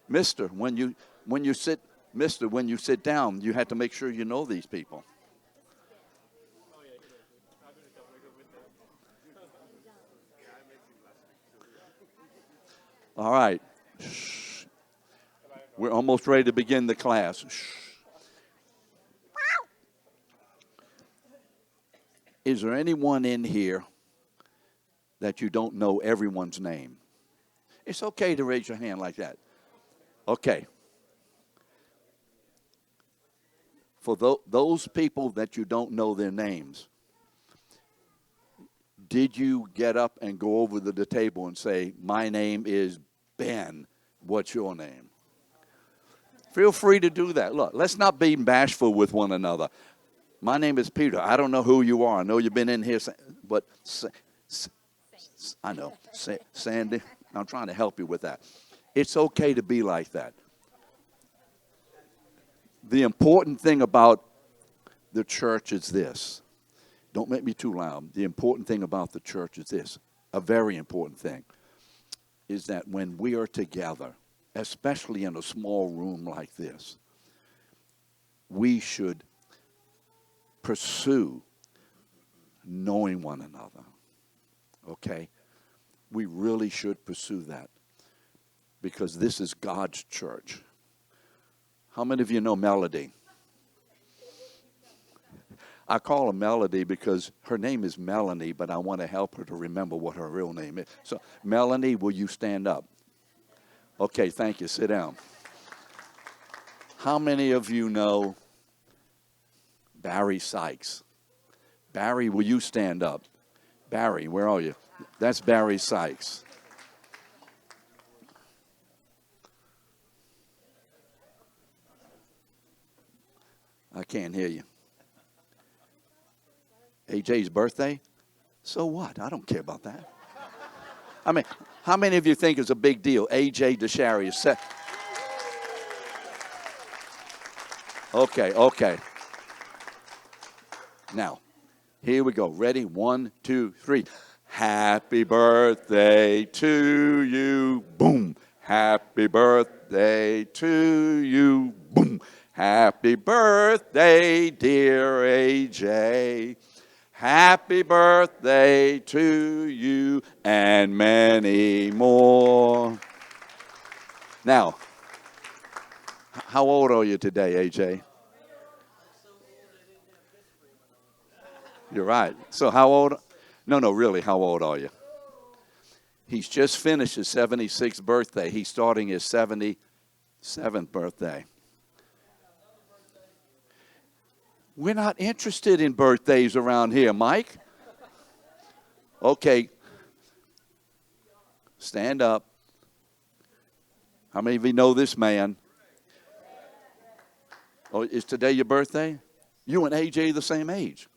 Mister, when you sit down, you have to make sure you know these people. All right. Shh. We're almost ready to begin the class. Shh. Is there anyone in here that you don't know everyone's name? It's okay to raise your hand like that. Okay. For those people that you don't know their names, did you get up and go over to the table and say, my name is Ben, what's your name? Feel free to do that. Look, let's not be bashful with one another. My name is Peter. I don't know who you are. I know you've been in here, but I know. Sandy, I'm trying to help you with that. It's okay to be like that. The important thing about the church is this. Don't make me too loud. The important thing about the church is this. A very important thing is that when we are together, especially in a small room like this, we should pursue knowing one another. Okay? We really should pursue that because this is God's church. How many of you know Melody? I call her Melody because her name is Melanie, but I want to help her to remember what her real name is. So, Melanie, will you stand up? Okay, thank you. Sit down. How many of you know Barry Sykes? Barry, will you stand up? Barry, where are you? That's Barry Sykes. I can't hear you. AJ's birthday? So what? I don't care about that. I mean, how many of you think it's a big deal? AJ DeShari is set. Okay. Now, here we go. Ready? 1, 2, 3. Happy birthday to you. Boom. Happy birthday to you. Boom. Happy birthday, dear AJ. Happy birthday to you and many more. Now, how old are you today, AJ? You're right. So how old? No, really, how old are you? He's just finished his 76th birthday. He's starting his 77th birthday. We're not interested in birthdays around here, Mike. Okay. Stand up. How many of you know this man? Oh, is today your birthday? You and AJ the same age.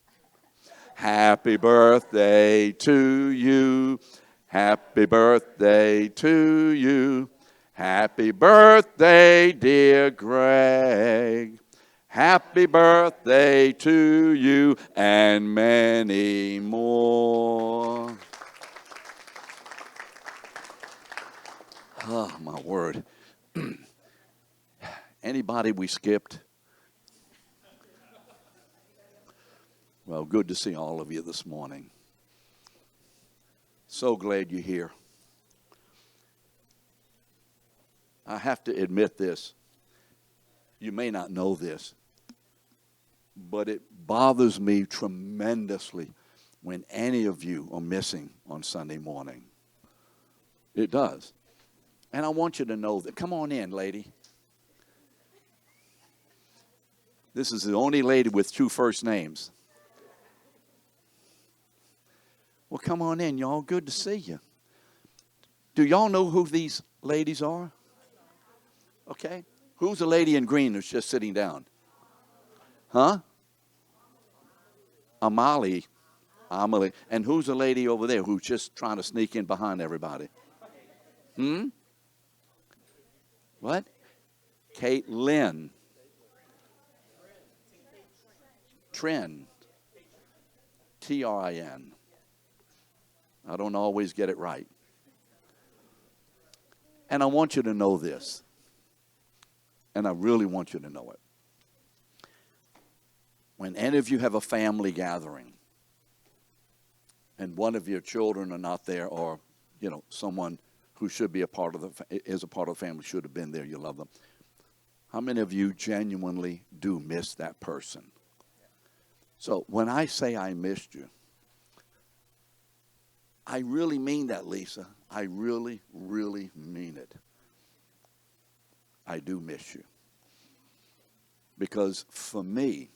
Happy birthday to you. Happy birthday to you. Happy birthday, dear Greg. Happy birthday to you and many more. Oh, my word. Anybody we skipped? Well, good to see all of you this morning. So glad you're here. I have to admit this. You may not know this, but it bothers me tremendously when any of you are missing on Sunday morning. It does. And I want you to know that. Come on in, lady. This is the only lady with 2 first names. Well, come on in, y'all. Good to see you. Do y'all know who these ladies are? Okay. Who's the lady in green who's just sitting down? Huh? Amalie. And who's the lady over there who's just trying to sneak in behind everybody? What? Caitlin. Trin. Trin. I don't always get it right. And I want you to know this. and I really want you to know it. When any of you have a family gathering and one of your children are not there, or, someone who should be is a part of the family should have been there, you love them. How many of you genuinely do miss that person? So when I say I missed you, I really mean that, Lisa. I really, really mean it. I do miss you. Because for me,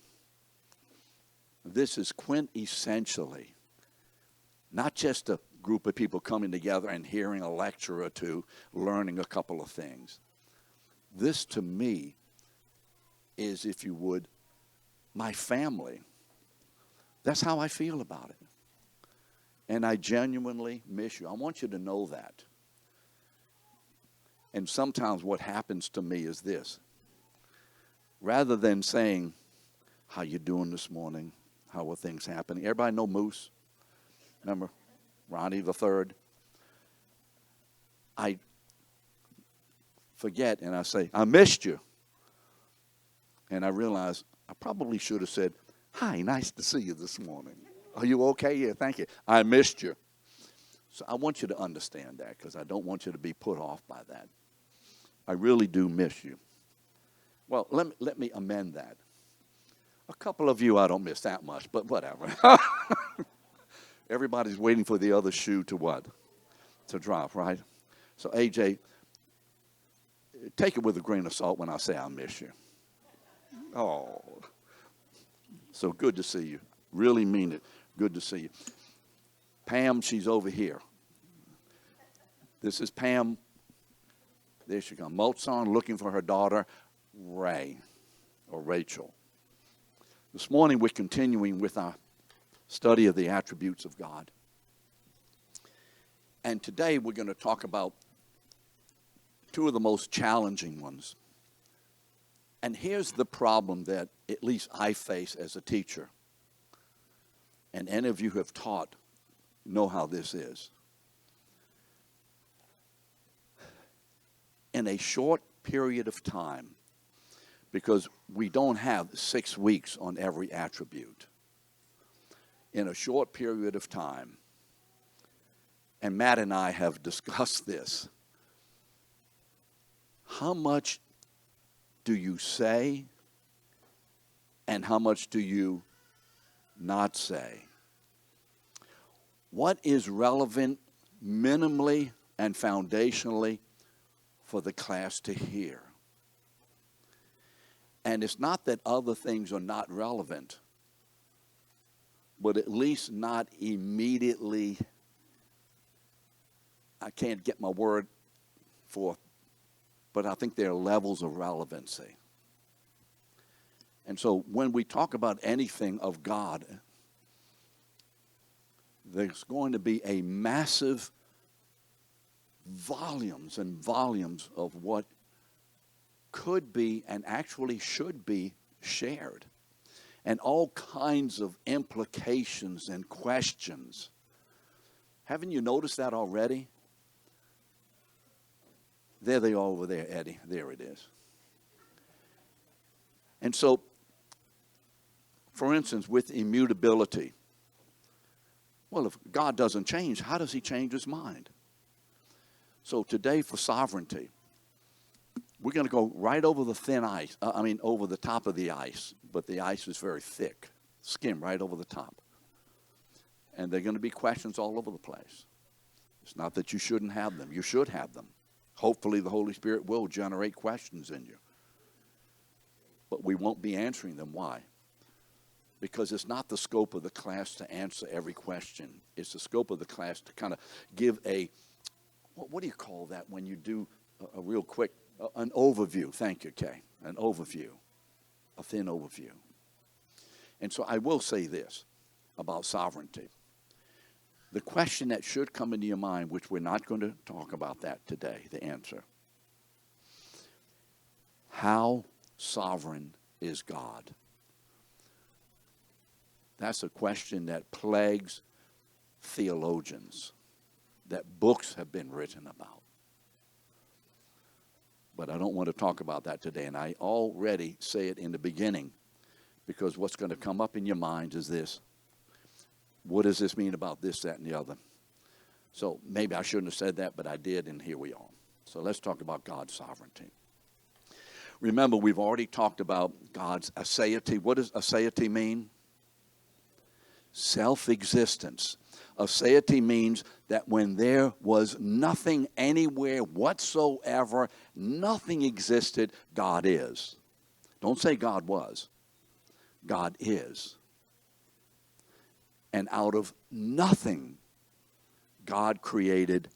this is quintessentially not just a group of people coming together and hearing a lecture or two, learning a couple of things. This, to me, is, if you would, my family. That's how I feel about it. And I genuinely miss you. I want you to know that. And sometimes what happens to me is this. Rather than saying, how you doing this morning? How are things happening? Everybody know Moose? Remember? Ronnie the Third? I forget and I say, I missed you. And I realize I probably should have said, hi, nice to see you this morning. Are you okay? Yeah, thank you. I missed you. So I want you to understand that, because I don't want you to be put off by that. I really do miss you. Well, let me amend that. A couple of you I don't miss that much, but whatever. Everybody's waiting for the other shoe to what? To drop, right? So, AJ, take it with a grain of salt when I say I miss you. Oh. So good to see you. Really mean it. Good to see you. Pam, she's over here. This is Pam. There she comes. Mozart looking for her daughter, Ray, or Rachel. This morning we're continuing with our study of the attributes of God. And today we're going to talk about two of the most challenging ones. And here's the problem that at least I face as a teacher. And any of you who have taught know how this is. In a short period of time, because we don't have 6 weeks on every attribute. In a short period of time, and Matt and I have discussed this, how much do you say and how much do you not say? What is relevant minimally and foundationally for the class to hear? And it's not that other things are not relevant, but at least not immediately, I can't get my word forth, but I think there are levels of relevancy. And so when we talk about anything of God, there's going to be a massive volumes and volumes of what could be and actually should be shared. And all kinds of implications and questions. Haven't you noticed that already? There they are over there, Eddie. There it is. And so, for instance, with immutability, well, if God doesn't change, how does he change his mind? So today for sovereignty, we're going to go right over the thin ice, over the top of the ice, but the ice is very thick. Skim right over the top. And there are going to be questions all over the place. It's not that you shouldn't have them. You should have them. Hopefully the Holy Spirit will generate questions in you. But we won't be answering them. Why? Because it's not the scope of the class to answer every question. It's the scope of the class to kind of give a, what do you call that when you do a real quick, an overview. Thank you, Kay. An overview. A thin overview. And so I will say this about sovereignty. The question that should come into your mind, which we're not going to talk about that today, the answer. How sovereign is God? That's a question that plagues theologians, that books have been written about. But I don't want to talk about that today. And I already say it in the beginning, because what's going to come up in your mind is this. What does this mean about this, that, and the other? So maybe I shouldn't have said that, but I did, and here we are. So let's talk about God's sovereignty. Remember, we've already talked about God's aseity. What does aseity mean? Self-existence. Aseity means that when there was nothing anywhere whatsoever, nothing existed, God is. Don't say God was. God is. And out of nothing, God created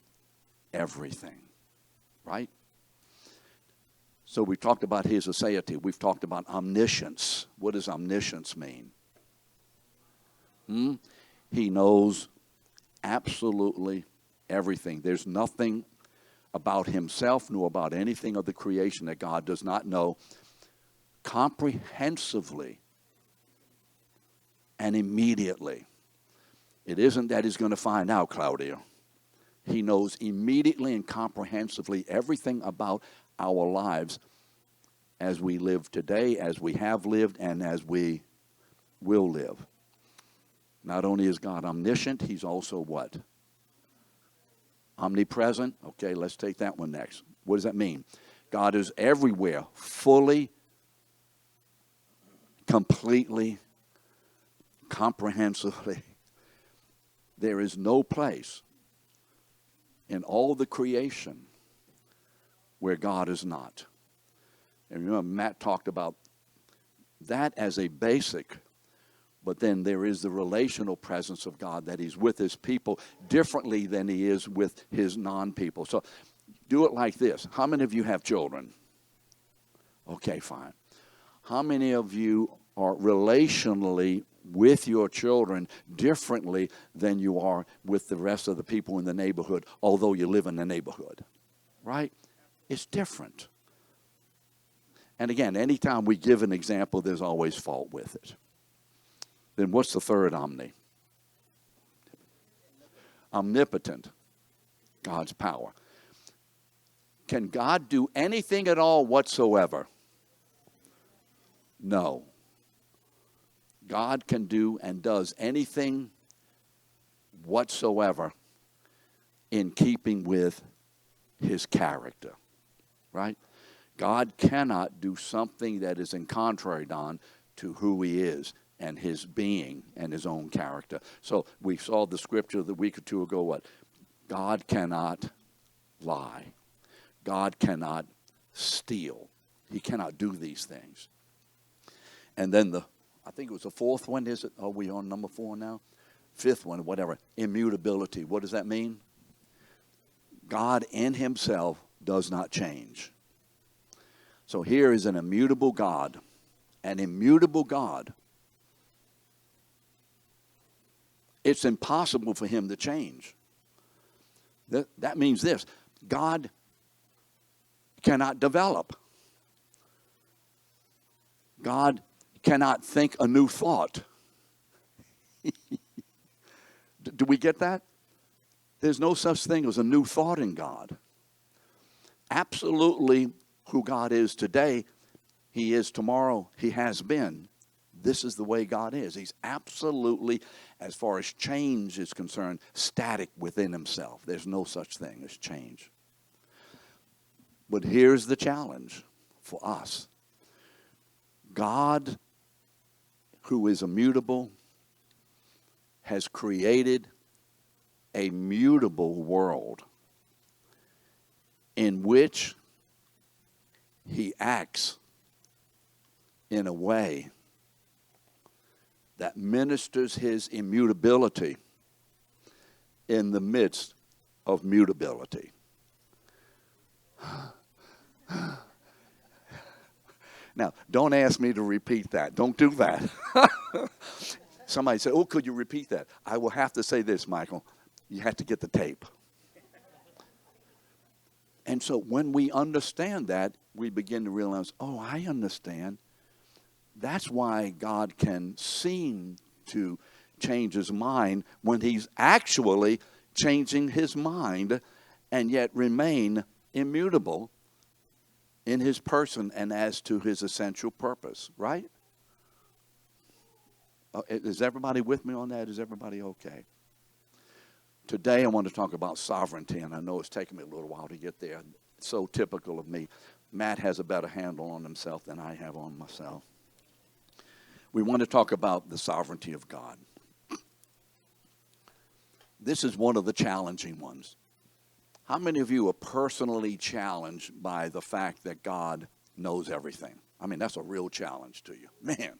everything. Right? So we talked about his aseity. We've talked about omniscience. What does omniscience mean? He knows absolutely everything. There's nothing about himself nor about anything of the creation that God does not know comprehensively and immediately. It isn't that he's going to find out, Claudia. He knows immediately and comprehensively everything about our lives as we live today, as we have lived, and as we will live. Not only is God omniscient, he's also what? Omnipresent. Okay, let's take that one next. What does that mean? God is everywhere, fully, completely, comprehensively. There is no place in all the creation where God is not. And remember, Matt talked about that as a basic, but then there is the relational presence of God, that he's with his people differently than he is with his non-people. So do it like this. How many of you have children? Okay, fine. How many of you are relationally with your children differently than you are with the rest of the people in the neighborhood, although you live in the neighborhood? Right? It's different. And again, anytime we give an example, there's always fault with it. Then what's the third omni? Omnipotent. God's power. Can God do anything at all whatsoever? No. God can do and does anything whatsoever in keeping with his character. Right? God cannot do something that is in contrary, Don, to who he is and his being and his own character. So we saw the scripture the week or two ago, what? God cannot lie. God cannot steal. He cannot do these things. And then I think it was the fourth one, is it? Are we on number 4 now? Fifth one, whatever. Immutability. What does that mean? God in himself does not change. So here is an immutable God. An immutable God. It's impossible for him to change. That means this. God cannot develop. God cannot think a new thought. Do we get that? There's no such thing as a new thought in God. Absolutely who God is today, he is tomorrow, he has been. This is the way God is. He's absolutely, as far as change is concerned, static within himself. There's no such thing as change. But here's the challenge for us. God, who is immutable, has created a mutable world in which he acts in a way that ministers his immutability in the midst of mutability. Now, don't ask me to repeat that. Don't do that. Somebody said, oh, could you repeat that? I will have to say this, Michael. You have to get the tape. And so when we understand that, we begin to realize, oh, I understand. That's why God can seem to change his mind when he's actually changing his mind and yet remain immutable in his person and as to his essential purpose, right? Is everybody with me on that? Is everybody okay? Today I want to talk about sovereignty, and I know it's taken me a little while to get there. It's so typical of me. Matt has a better handle on himself than I have on myself. We want to talk about the sovereignty of God. This is one of the challenging ones. How many of you are personally challenged by the fact that God knows everything? I mean, that's a real challenge to you. Man,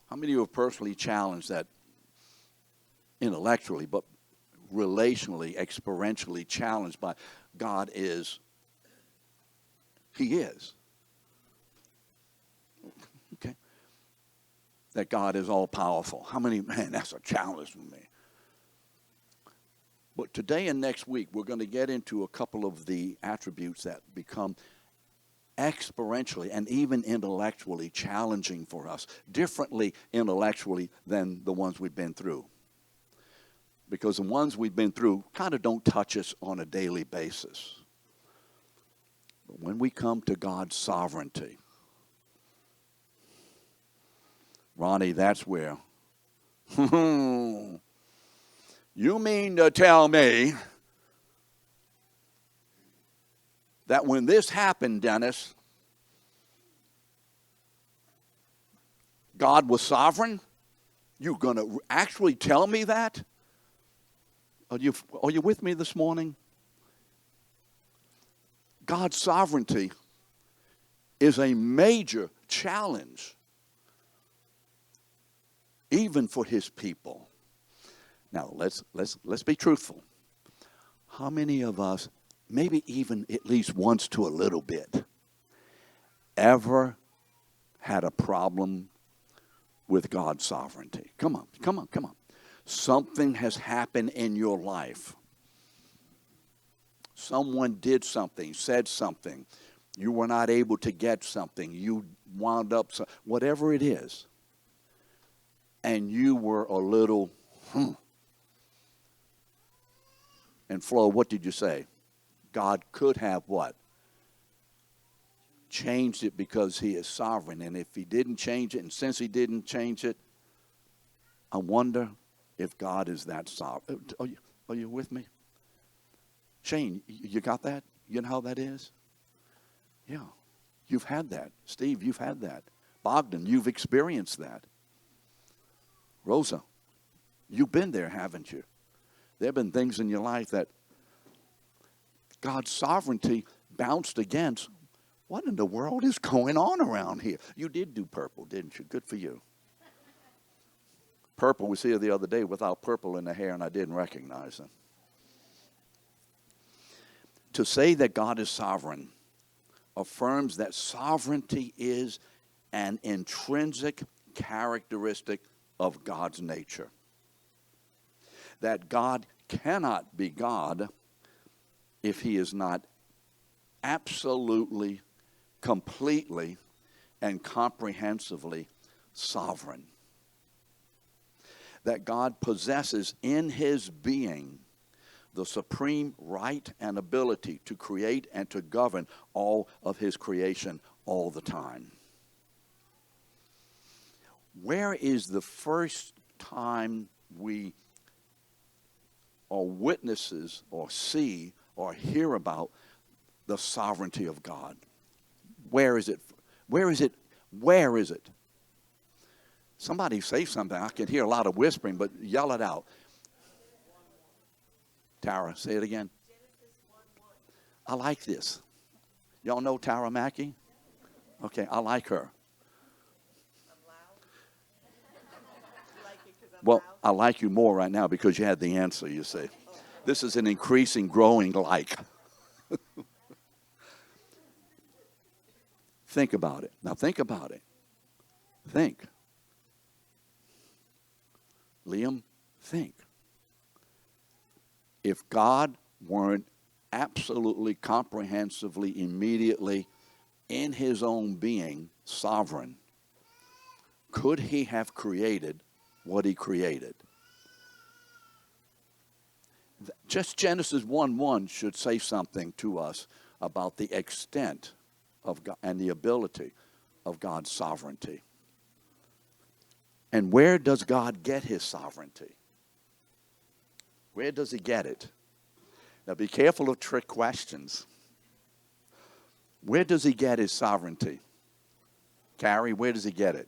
how many of you are personally challenged that intellectually, but relationally, experientially challenged by God is, he is. Okay. That God is all powerful. How many, man, that's a challenge for me. But today and next week, we're going to get into a couple of the attributes that become experientially and even intellectually challenging for us, differently intellectually than the ones we've been through. Because the ones we've been through kind of don't touch us on a daily basis. But when we come to God's sovereignty, Ronnie, that's where. You mean to tell me that when this happened, Dennis, God was sovereign? You're going to actually tell me that? Are you with me this morning? God's sovereignty is a major challenge, even for his people. Now, let's be truthful. How many of us, maybe even at least once to a little bit, ever had a problem with God's sovereignty? Come on. Something has happened in your life. Someone did something, said something. You were not able to get something. You wound up, whatever it is. And you were a little, And Flo, what did you say? God could have what? Changed it because he is sovereign. And if he didn't change it, and since he didn't change it, I wonder if God is that sovereign. Are you with me? Shane, you got that? You know how that is? Yeah. You've had that. Steve, you've had that. Bogdan, you've experienced that. Rosa, you've been there, haven't you? There have been things in your life that God's sovereignty bounced against. What in the world is going on around here? You did do purple, didn't you? Good for you. Purple was here the other day without purple in the hair, and I didn't recognize him. To say that God is sovereign affirms that sovereignty is an intrinsic characteristic of God's nature. That God cannot be God if he is not absolutely, completely, and comprehensively sovereign. That God possesses in his being the supreme right and ability to create and to govern all of his creation all the time. Where is the first time we are witnesses or see or hear about the sovereignty of God? Where is it? Where is it? Where is it? Somebody say something. I can hear a lot of whispering, but yell it out. Tara, say it again. I like this. Y'all know Tara Mackey? Okay, I like her. Well, I like you more right now because you had the answer, you see. This is an increasing, growing like. Think about it. Now think about it. Think. Liam, think. If God weren't absolutely, comprehensively, immediately, in his own being, sovereign, could he have created what he created? Just Genesis 1:1 should say something to us about the extent of God and the ability of God's sovereignty. And where does God get his sovereignty? Where does he get it? Now be careful of trick questions. Where does he get his sovereignty? Carrie, where does he get it?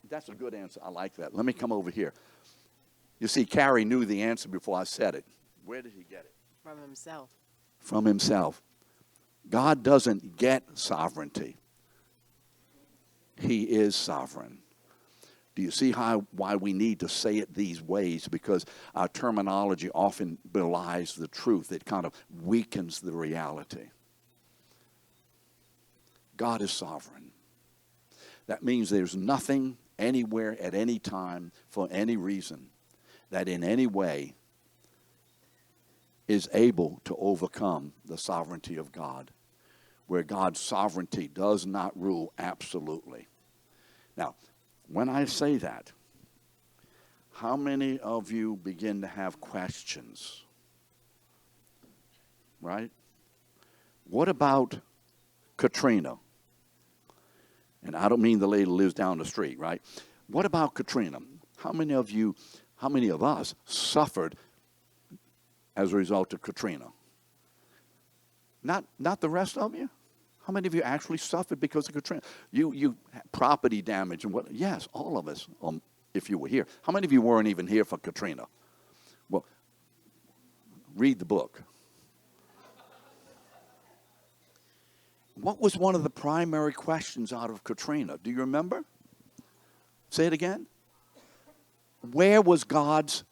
That's a good answer. I like that. Let me come over here. You see, Carrie knew the answer before I said it. Where did he get it? From himself. From himself. God doesn't get sovereignty. He is sovereign. Do you see why we need to say it these ways? Because our terminology often belies the truth. It kind of weakens the reality. God is sovereign. That means there's nothing anywhere at any time for any reason that in any way is able to overcome the sovereignty of God, where God's sovereignty does not rule absolutely. Now, when I say that, how many of you begin to have questions? Right? What about Katrina? And I don't mean the lady who lives down the street, right? What about Katrina? How many of us suffered as a result of Katrina? Not the rest of you? How many of you actually suffered because of Katrina? You property damage and what? Yes, all of us, if you were here. How many of you weren't even here for Katrina? Well, read the book. What was one of the primary questions out of Katrina? Do you remember? Say it again. Where was God's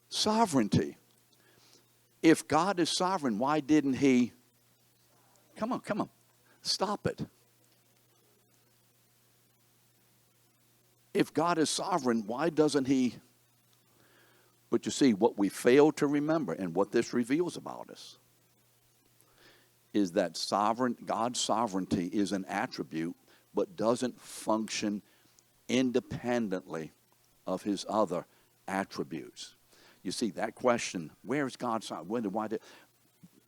sovereignty? If God is sovereign, why didn't he? Come on. Stop it. If God is sovereign, why doesn't he? But you see, what we fail to remember and what this reveals about us is that God's sovereignty is an attribute, but doesn't function independently of his other attributes. You see, that question, where is God's sovereignty?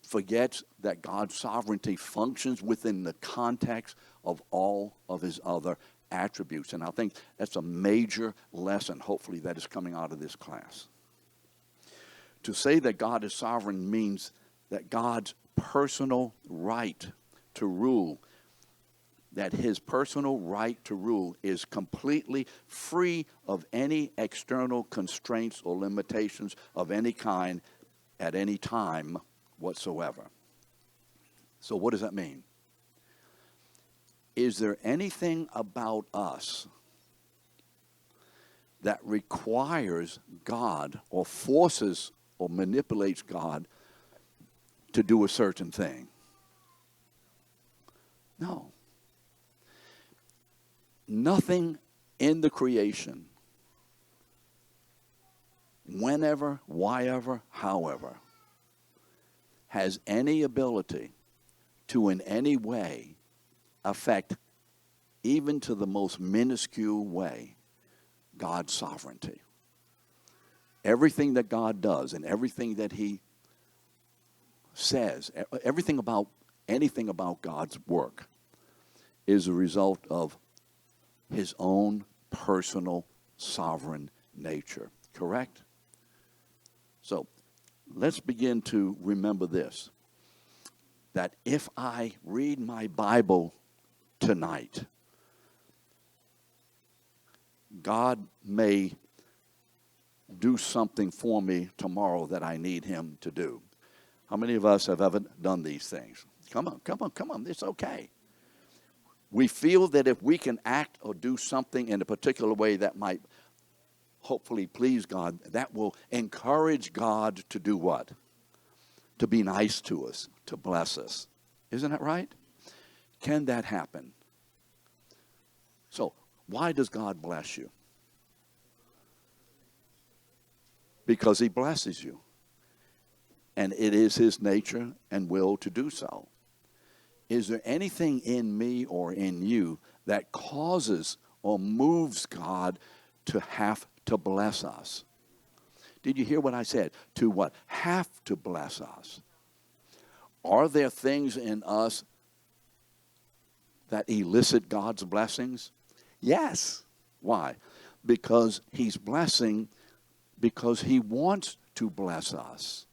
Forgets that God's sovereignty functions within the context of all of his other attributes. And I think that's a major lesson, hopefully, that is coming out of this class. To say that God is sovereign means that God's personal right to rule, that his personal right to rule is completely free of any external constraints or limitations of any kind at any time whatsoever. So what does that mean? Is there anything about us that requires God or forces or manipulates God to do a certain thing? No. Nothing in the creation, whenever, whyever, however, has any ability to in any way affect, even to the most minuscule way, God's sovereignty. Everything that God does and everything that he says, anything about God's work is a result of his own personal sovereign nature. Correct? So let's begin to remember this, that if I read my Bible tonight, God may do something for me tomorrow that I need him to do. How many of us have ever done these things? Come on. It's okay. We feel that if we can act or do something in a particular way that might hopefully please God, that will encourage God to do what? To be nice to us, to bless us. Isn't that right? Can that happen? So, why does God bless you? Because he blesses you. And it is his nature and will to do so. Is there anything in me or in you that causes or moves God to have to bless us? Did you hear what I said? To what? Have to bless us. Are there things in us that elicit God's blessings? Yes. Why? Because he's blessing, because he wants to bless us.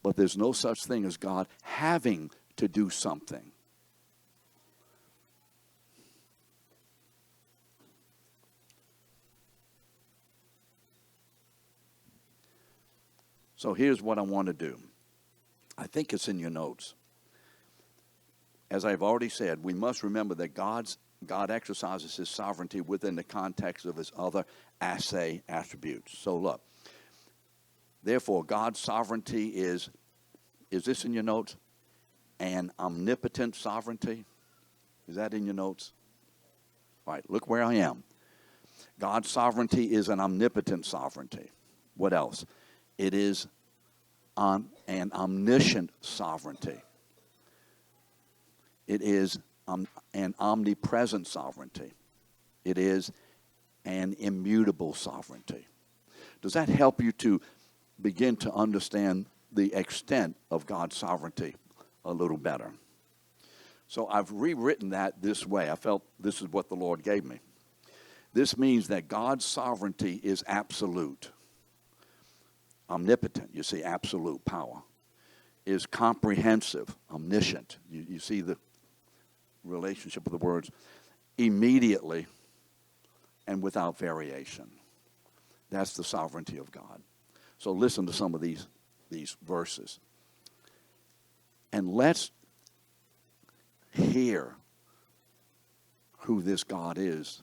But there's no such thing as God having to do something. So here's what I want to do. I think it's in your notes. As I've already said, we must remember that God exercises his sovereignty within the context of his other attributes. So look, therefore, God's sovereignty is this in your notes? An omnipotent sovereignty. Is that in your notes? All right, look where I am. God's sovereignty is an omnipotent sovereignty. What else? It is an omniscient sovereignty. It is an omnipresent sovereignty. It is an immutable sovereignty. Does that help you to begin to understand the extent of God's sovereignty a little better? So I've rewritten that this way. I felt this is what the Lord gave me. This means that God's sovereignty is absolute. Omnipotent, you see, absolute power. Is comprehensive, omniscient. You see the relationship of the words. Immediately and without variation. That's the sovereignty of God. So listen to some of these verses. And let's hear who this God is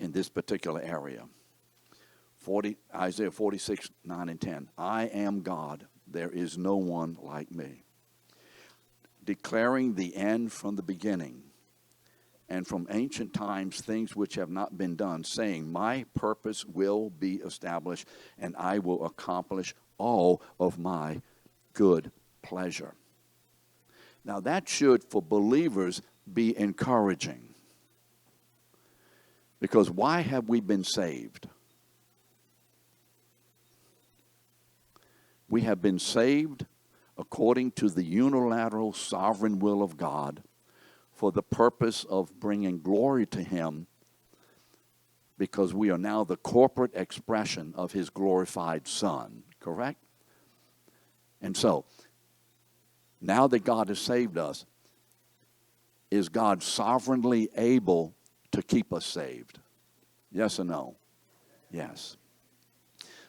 in this particular area. Isaiah 46, 9 and 10. I am God, there is no one like me. Declaring the end from the beginning, and from ancient times things which have not been done, saying, my purpose will be established, and I will accomplish all of my good pleasure. Now that should, for believers, be encouraging. Because why have we been saved? We have been saved according to the unilateral sovereign will of God for the purpose of bringing glory to him, because we are now the corporate expression of his glorified Son. Correct? And so, now that God has saved us, is God sovereignly able to keep us saved? Yes or no? Yes.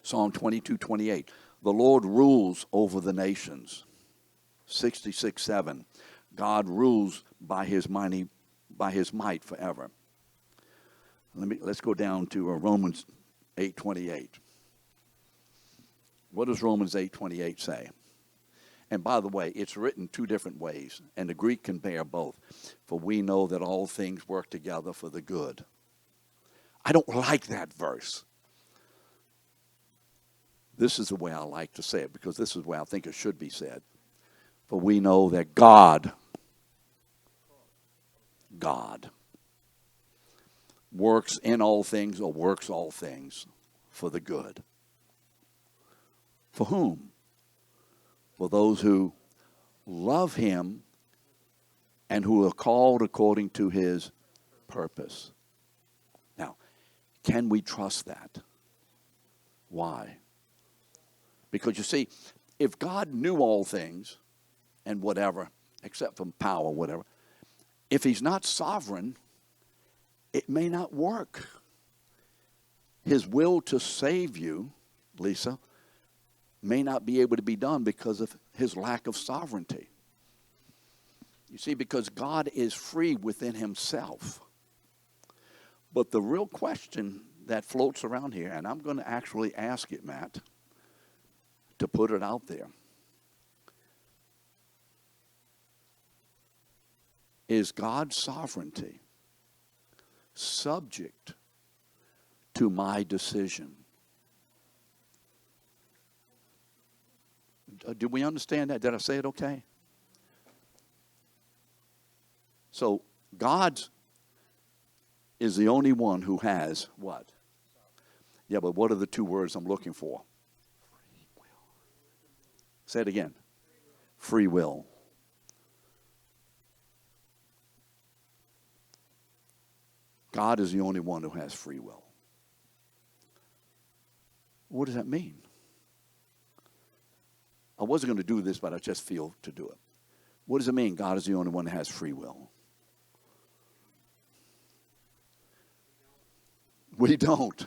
Psalm 22:28. The Lord rules over the nations. 66:7. God rules by his might forever. Let's go down to Romans 8:28. What does Romans 8:28 say? And by the way, it's written two different ways, and the Greek can bear both. For we know that all things work together for the good. I don't like that verse. This is the way I like to say it, because this is the way I think it should be said. For we know that God works in all things, or works all things for the good. For whom? For those who love him and who are called according to his purpose. Now, can we trust that? Why? Because you see, if God knew all things and whatever, except from power, whatever, if he's not sovereign, it may not work. His will to save you, Lisa, may not be able to be done because of his lack of sovereignty. You see, because God is free within himself. But the real question that floats around here, and I'm going to actually ask it, Matt, to put it out there. Is God's sovereignty subject to my decision? Do we understand that? Did I say it okay? So God is the only one who has what? Yeah, but what are the two words I'm looking for? Free will. Say it again. free will. God is the only one who has free will. What does that mean? I wasn't going to do this, but I just feel to do it. What does it mean God is the only one that has free will? We don't.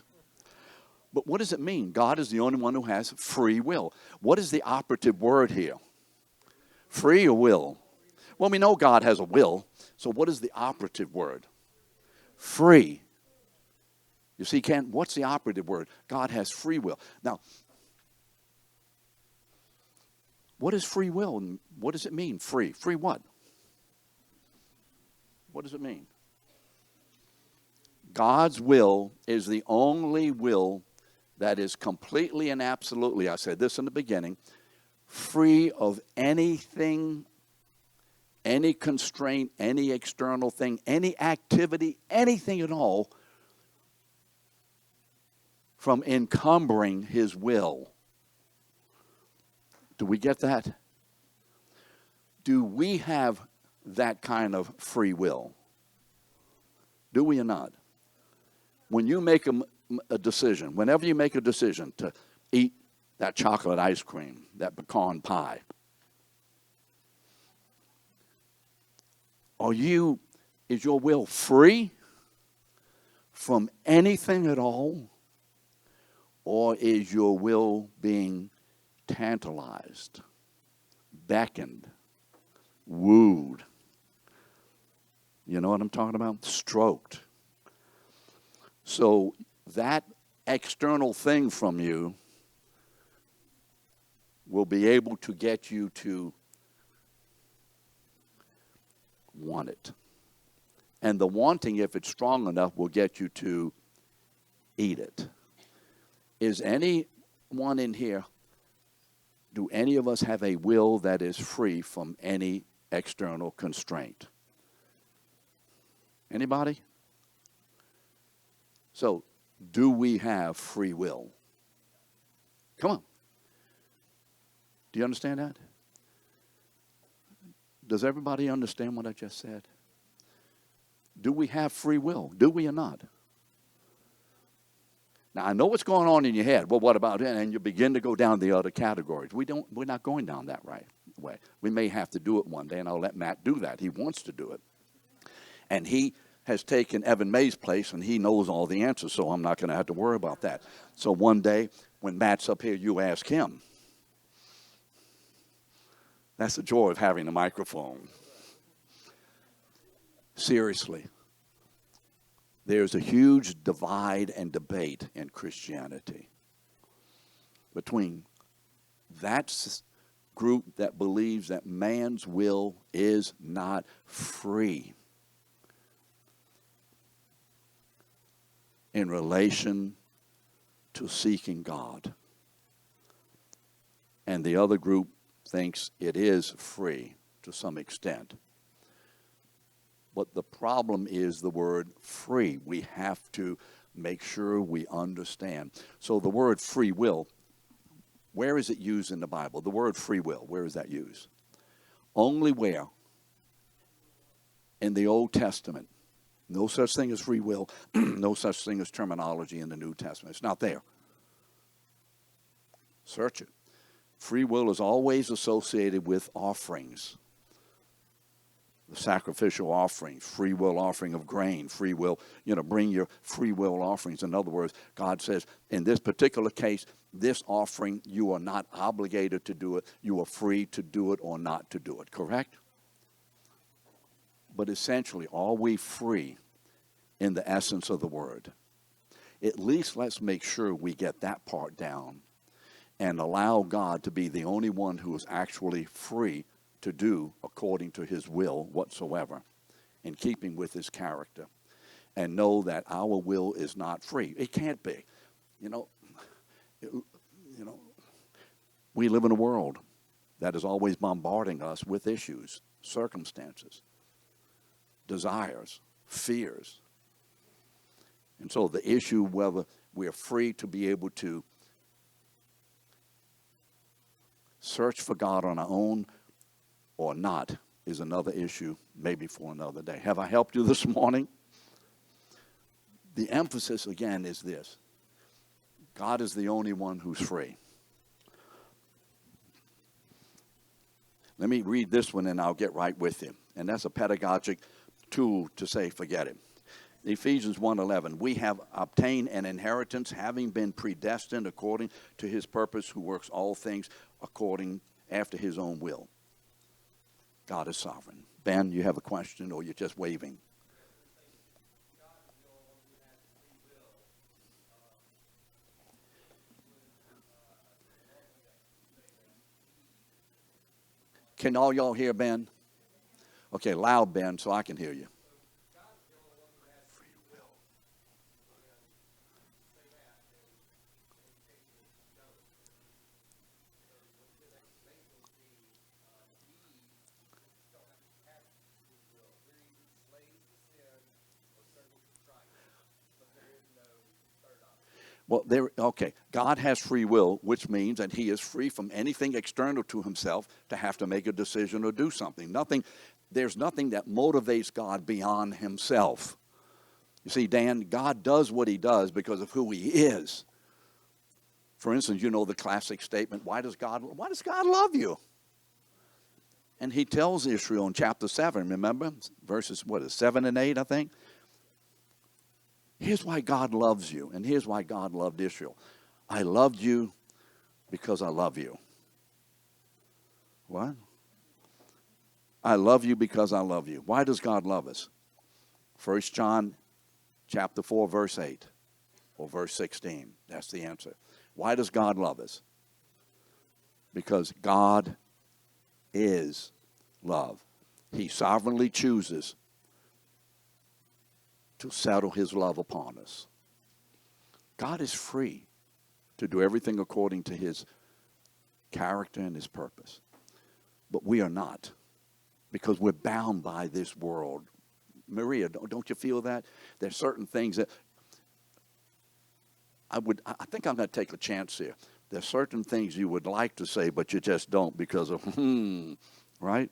But what does it mean? God is the only one who has free will. What is the operative word here? Free or will? Well, we know God has a will. So what is the operative word? Free. You see, Ken, what's the operative word? God has free will. Now, what is free will and what does it mean, free? Free what? What does it mean? God's will is the only will that is completely and absolutely, I said this in the beginning, free of anything, any constraint, any external thing, any activity, anything at all from encumbering his will. Do we get that? Do we have that kind of free will? Do we or not? When you make a decision, whenever you make a decision to eat that chocolate ice cream, that pecan pie, is your will free from anything at all? Or is your will being tantalized, beckoned, wooed? You know what I'm talking about? Stroked. So that external thing from you will be able to get you to want it. And the wanting, if it's strong enough, will get you to eat it. Is anyone in here, do any of us have a will that is free from any external constraint? Anybody? So, do we have free will? Come on. Do you understand that? Does everybody understand what I just said? Do we have free will? Do we or not? Now, I know what's going on in your head. Well, what about it? And you begin to go down the other categories. We're not going down that right way. We may have to do it one day, and I'll let Matt do that. He wants to do it. And he has taken Evan May's place, and he knows all the answers, so I'm not going to have to worry about that. So one day, when Matt's up here, you ask him. That's the joy of having a microphone. Seriously. There's a huge divide and debate in Christianity between that group that believes that man's will is not free in relation to seeking God, and the other group thinks it is free to some extent. But the problem is the word free. We have to make sure we understand. So the word free will, where is it used in the Bible? The word free will, where is that used? Only where? In the Old Testament. No such thing as free will. No such thing as terminology in the New Testament. It's not there. Search it. Free will is always associated with offerings. The sacrificial offerings, free will offering of grain, free will, bring your free will offerings. In other words, God says, in this particular case, this offering, you are not obligated to do it. You are free to do it or not to do it, correct? But essentially, are we free in the essence of the word? At least let's make sure we get that part down and allow God to be the only one who is actually free to do according to his will whatsoever, in keeping with his character, and know that our will is not free. It can't be. We live in a world that is always bombarding us with issues, circumstances, desires, fears. And so the issue whether we're free to be able to search for God on our own or not is another issue, maybe for another day. Have I helped you this morning? The emphasis, again, is this. God is the only one who's free. Let me read this one and I'll get right with you. And that's a pedagogic tool to say, forget it. Ephesians 1:11, we have obtained an inheritance, having been predestined according to his purpose, who works all things according after his own will. God is sovereign. Ben, you have a question, or you're just waving? Can all y'all hear Ben? Okay, loud, Ben, so I can hear you. Free will. Well, okay. God has free will, which means that he is free from anything external to himself to have to make a decision or do something. There's nothing that motivates God beyond himself. You see, Dan, God does what he does because of who he is. For instance, you know the classic statement, why does God love you? And he tells Israel in chapter 7, remember? Verses, 7 and 8, I think? Here's why God loves you, and here's why God loved Israel. I loved you because I love you. What? I love you because I love you. Why does God love us? 1 John chapter 4, verse 8, or verse 16. That's the answer. Why does God love us? Because God is love. He sovereignly chooses to settle his love upon us. God is free to do everything according to his character and his purpose. But we are not, because we're bound by this world. Maria, don't you feel that? There's certain things that I think I'm going to take a chance here. There's certain things you would like to say, but you just don't because of, right?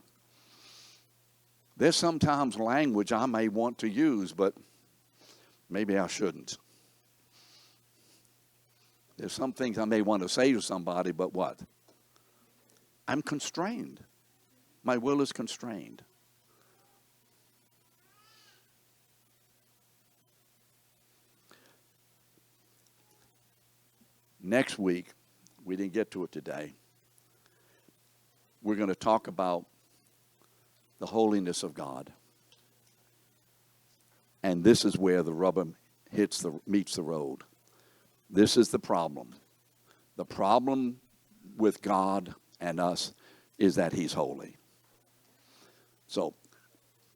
There's sometimes language I may want to use, but maybe I shouldn't. There's some things I may want to say to somebody, but what? I'm constrained. My will is constrained. Next week, we didn't get to it today, we're going to talk about the holiness of God. And this is where the rubber meets the road. This is the problem. The problem with God and us is that he's holy. So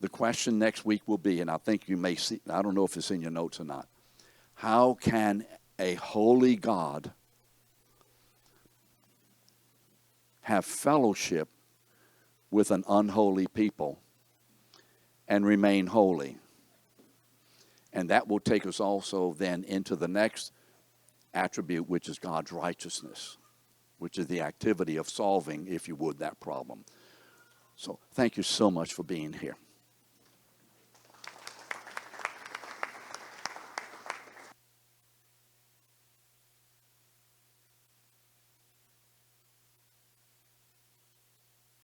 the question next week will be, and I think you may see, I don't know if it's in your notes or not, how can a holy God have fellowship with an unholy people and remain holy? And that will take us also then into the next attribute, which is God's righteousness, which is the activity of solving, if you would, that problem. So thank you so much for being here.